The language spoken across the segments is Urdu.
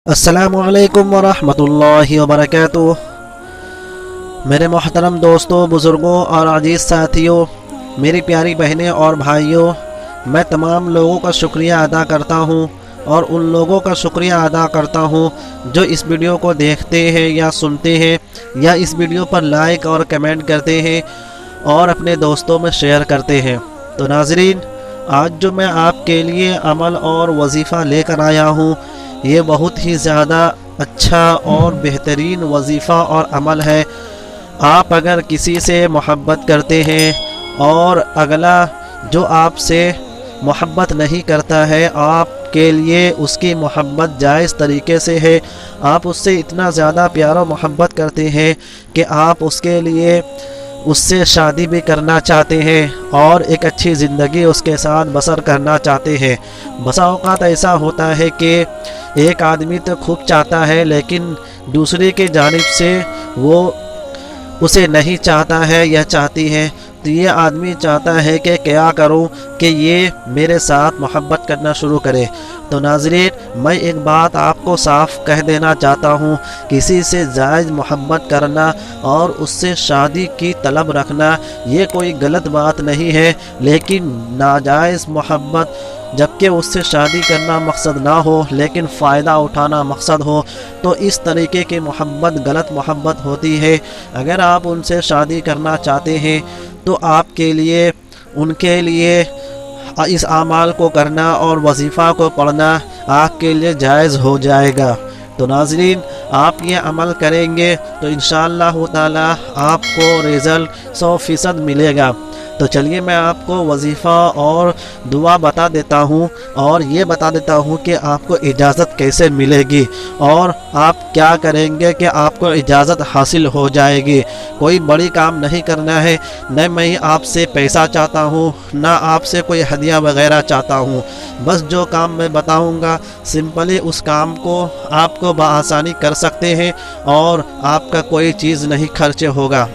السلام علیکم ورحمۃ اللہ وبرکاتہ۔ میرے محترم دوستوں، بزرگوں اور عزیز ساتھیوں، میری پیاری بہنیں اور بھائیوں، میں تمام لوگوں کا شکریہ ادا کرتا ہوں اور ان لوگوں کا شکریہ ادا کرتا ہوں جو اس ویڈیو کو دیکھتے ہیں یا سنتے ہیں یا اس ویڈیو پر لائک اور کمنٹ کرتے ہیں اور اپنے دوستوں میں شیئر کرتے ہیں۔ تو ناظرین، آج جو میں آپ کے لیے عمل اور وظیفہ لے کر آیا ہوں، یہ بہت ہی زیادہ اچھا اور بہترین وظیفہ اور عمل ہے۔ آپ اگر کسی سے محبت کرتے ہیں اور اگلا جو آپ سے محبت نہیں کرتا ہے، آپ کے لیے اس کی محبت جائز طریقے سے ہے، آپ اس سے اتنا زیادہ پیار و محبت کرتے ہیں کہ آپ اس کے لیے اس سے شادی بھی کرنا چاہتے ہیں اور ایک اچھی زندگی اس کے ساتھ بسر کرنا چاہتے ہیں۔ بسا اوقات ایسا ہوتا ہے کہ ایک آدمی تو خوب چاہتا ہے لیکن دوسرے کی جانب سے وہ اسے نہیں چاہتا ہے یا چاہتی ہے، تو یہ آدمی چاہتا ہے کہ کیا کروں کہ یہ میرے ساتھ محبت کرنا شروع کرے۔ تو ناظرین، میں ایک بات آپ کو صاف کہہ دینا چاہتا ہوں، کسی سے جائز محبت کرنا اور اس سے شادی کی طلب رکھنا یہ کوئی غلط بات نہیں ہے، لیکن ناجائز محبت، جبکہ اس سے شادی کرنا مقصد نہ ہو لیکن فائدہ اٹھانا مقصد ہو، تو اس طریقے کی محبت غلط محبت ہوتی ہے۔ اگر آپ ان سے شادی کرنا چاہتے ہیں تو آپ کے لیے ان کے لیے اس اعمال کو کرنا اور وظیفہ کو پڑھنا آپ کے لیے جائز ہو جائے گا۔ تو ناظرین، آپ یہ عمل کریں گے تو انشاءاللہ تعالی آپ کو رزلٹ 100% ملے گا۔ تو چلیے میں آپ کو وظیفہ اور دعا بتا دیتا ہوں اور یہ بتا دیتا ہوں کہ آپ کو اجازت کیسے ملے گی اور آپ کیا کریں گے کہ آپ کو اجازت حاصل ہو جائے گی۔ کوئی بڑی کام نہیں کرنا ہے، نہ میں آپ سے پیسہ چاہتا ہوں نہ آپ سے کوئی ہدیہ وغیرہ چاہتا ہوں، بس جو کام میں بتاؤں گا سمپلی اس کام کو آپ کو بآسانی کر سکتے ہیں اور آپ کا کوئی چیز نہیں خرچ ہوگا۔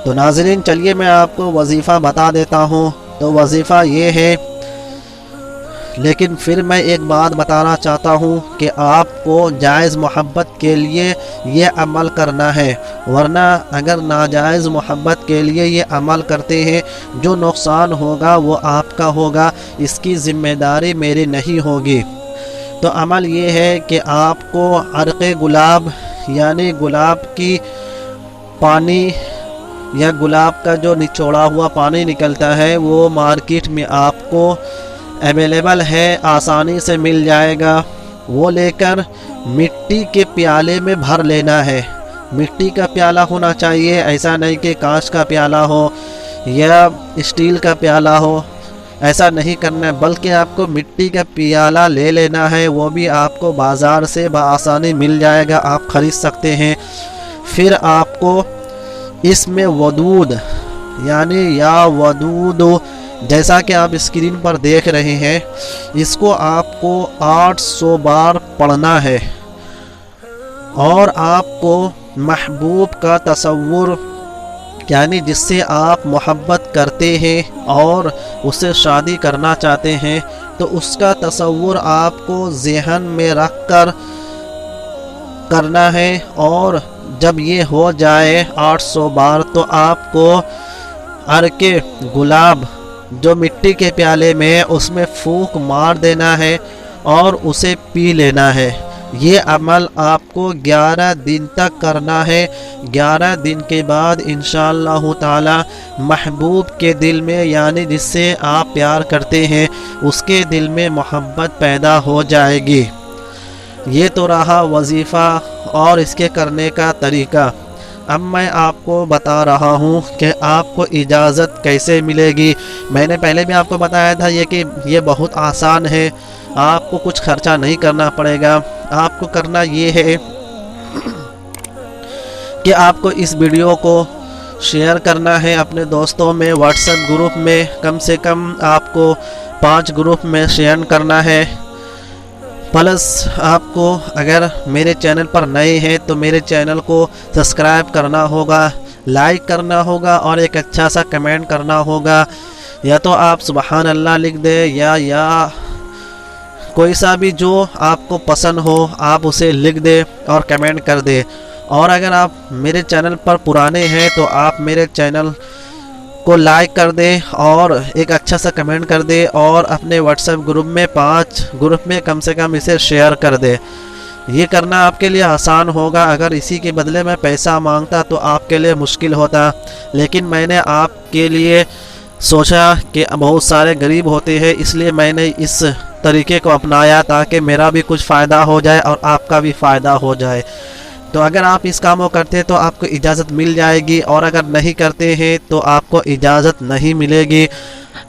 تو ناظرین، چلیے میں آپ کو وظیفہ بتا دیتا ہوں۔ تو وظیفہ یہ ہے، لیکن پھر میں ایک بات بتانا چاہتا ہوں کہ آپ کو جائز محبت کے لیے یہ عمل کرنا ہے، ورنہ اگر ناجائز محبت کے لیے یہ عمل کرتے ہیں جو نقصان ہوگا وہ آپ کا ہوگا، اس کی ذمہ داری میری نہیں ہوگی۔ تو عمل یہ ہے کہ آپ کو عرق گلاب یعنی گلاب کی پانی یا گلاب کا جو نچوڑا ہوا پانی نکلتا ہے وہ مارکیٹ میں آپ کو اویلیبل ہے، آسانی سے مل جائے گا۔ وہ لے کر مٹی کے پیالے میں بھر لینا ہے۔ مٹی کا پیالہ ہونا چاہیے، ایسا نہیں کہ کانچ کا پیالہ ہو یا اسٹیل کا پیالہ ہو، ایسا نہیں کرنا ہے، بلکہ آپ کو مٹی کا پیالہ لے لینا ہے، وہ بھی آپ کو بازار سے بآسانی مل جائے گا، آپ خرید سکتے ہیں۔ پھر آپ کو اس میں ودود یعنی یا ودود، جیسا کہ آپ اسکرین پر دیکھ رہے ہیں، اس کو آپ کو 800 بار پڑھنا ہے اور آپ کو محبوب کا تصور یعنی جس سے آپ محبت کرتے ہیں اور اس سے شادی کرنا چاہتے ہیں، تو اس کا تصور آپ کو ذہن میں رکھ کر کرنا ہے، اور جب یہ ہو جائے 800 بار تو آپ کو عرق گلاب جو مٹی کے پیالے میں اس میں پھونک مار دینا ہے اور اسے پی لینا ہے۔ یہ عمل آپ کو 11 دن تک کرنا ہے۔ 11 دن کے بعد انشاءاللہ تعالی محبوب کے دل میں یعنی جس سے آپ پیار کرتے ہیں اس کے دل میں محبت پیدا ہو جائے گی۔ یہ تو رہا وظیفہ اور اس کے کرنے کا طریقہ۔ اب میں آپ کو بتا رہا ہوں کہ آپ کو اجازت کیسے ملے گی۔ میں نے پہلے بھی آپ کو بتایا تھا کہ یہ بہت آسان ہے، آپ کو کچھ خرچہ نہیں کرنا پڑے گا۔ آپ کو کرنا یہ ہے کہ آپ کو اس ویڈیو کو شیئر کرنا ہے اپنے دوستوں میں، واٹس ایپ گروپ میں کم سے کم آپ کو 5 گروپ میں شیئر کرنا ہے۔ پلس آپ کو اگر میرے چینل پر نئے ہیں تو میرے چینل کو سبسکرائب کرنا ہوگا، لائک کرنا ہوگا اور ایک اچھا سا کمنٹ کرنا ہوگا، یا تو آپ سبحان اللہ لکھ دیں یا کوئی سا بھی جو آپ کو پسند ہو آپ اسے لکھ دے اور کمنٹ کر دے۔ اور اگر آپ میرے چینل پر پرانے ہیں تو آپ میرے چینل کو لائک کر دے اور ایک اچھا سا کمنٹ کر دے، اور اپنے واٹس ایپ گروپ میں 5 گروپ میں کم سے کم اسے شیئر کر دے۔ یہ کرنا آپ کے لیے آسان ہوگا۔ اگر اسی کے بدلے میں پیسہ مانگتا تو آپ کے لیے مشکل ہوتا، لیکن میں نے آپ کے لیے سوچا کہ بہت سارے غریب ہوتے ہیں، اس لیے میں نے اس طریقے کو اپنایا تاکہ میرا بھی کچھ فائدہ ہو جائے اور آپ کا بھی فائدہ ہو جائے۔ تو اگر آپ اس کام کو کرتے تو آپ کو اجازت مل جائے گی، اور اگر نہیں کرتے ہیں تو آپ کو اجازت نہیں ملے گی۔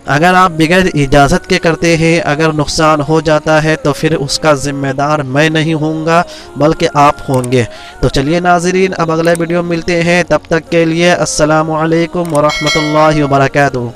اگر آپ بغیر اجازت کے کرتے ہیں، اگر نقصان ہو جاتا ہے تو پھر اس کا ذمہ دار میں نہیں ہوں گا بلکہ آپ ہوں گے۔ تو چلیے ناظرین، اب اگلے ویڈیو ملتے ہیں، تب تک کے لیے السلام علیکم ورحمۃ اللہ وبرکاتہ۔